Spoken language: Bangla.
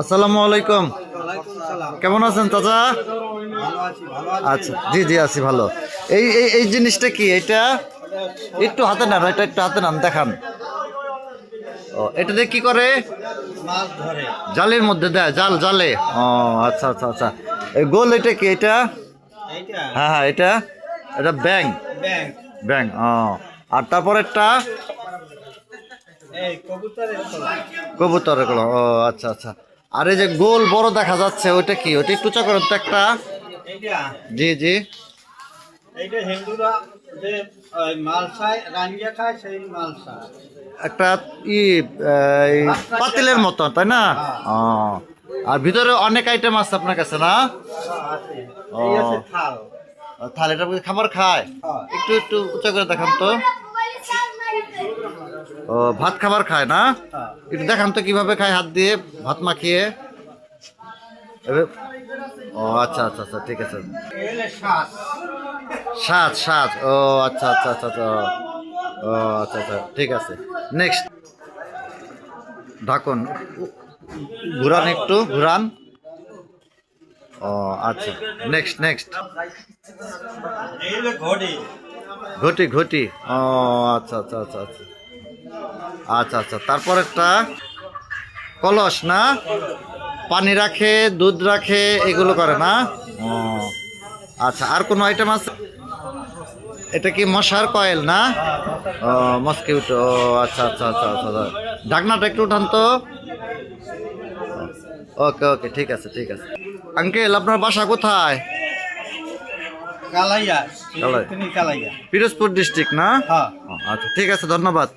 আসসালামু আলাইকুম। কেমন আছেন চাচা? আচ্ছা, জি জি আছি ভালো। এই এই এই জিনিসটা কি? এটা একটু হাতে নেন, এটা একটু হাতে নেন, দেখান। ও, এটা দিয়ে কি করে? জালের মধ্যে দেয়, জালে। ও আচ্ছা আচ্ছা আচ্ছা। এই গোল, এটা কি? এটা হ্যাঁ হ্যাঁ, এটা এটা ব্যাং ব্যাং। ও, আর তারপর একটা কবুতরের গুলো। ও আচ্ছা আচ্ছা। আর এই যে গোল বড় দেখা যাচ্ছে, ওইটা কি? ওইটা একটু চা করেন তো একটা। জি জি। একটা ই এই পাতিলের মতো, তাই না? ও, আর ভিতরে অনেক আইটেম আছে আপনার কাছে, না? ও, তাহলে এটা খাবার খায়? একটু একটু উঁচা করে দেখান তো। ও, ভাত খাবার খায় না? একটু দেখান তো কিভাবে খায়, হাত দিয়ে ভাত মাখিয়ে। ও আচ্ছা আচ্ছা আচ্ছা, ঠিক আছে। সাত সাত। ও আচ্ছা আচ্ছা আচ্ছা আচ্ছা। ও আচ্ছা আচ্ছা, ঠিক আছে। নেক্সট, ঢাকুন ঘুরান, একটু ঘুরান। ও আচ্ছা, নেক্সট নেক্সট। ঘটি ঘটি। ও আচ্ছা আচ্ছা আচ্ছা আচ্ছা আচ্ছা আচ্ছা। তারপর একটা কলস, না? পানি রাখে, দুধ রাখে, এগুলো করে না? ও আচ্ছা, আর কোনো আইটেম আছে? এটা কি মশার কয়েল, না? ও, মস্কিউটো। ও আচ্ছা আচ্ছা আচ্ছা আচ্ছা। ঢাকনাটা একটু উঠান তো। ওকে ওকে, ঠিক আছে ঠিক আছে। আঙ্কেল, আপনার বাসা কোথায়? কালাইয়া, কালাই, কালাইয়া। পিরোজপুর ডিস্ট্রিক্ট, না? হ্যাঁ। ও, আচ্ছা, ঠিক আছে, ধন্যবাদ।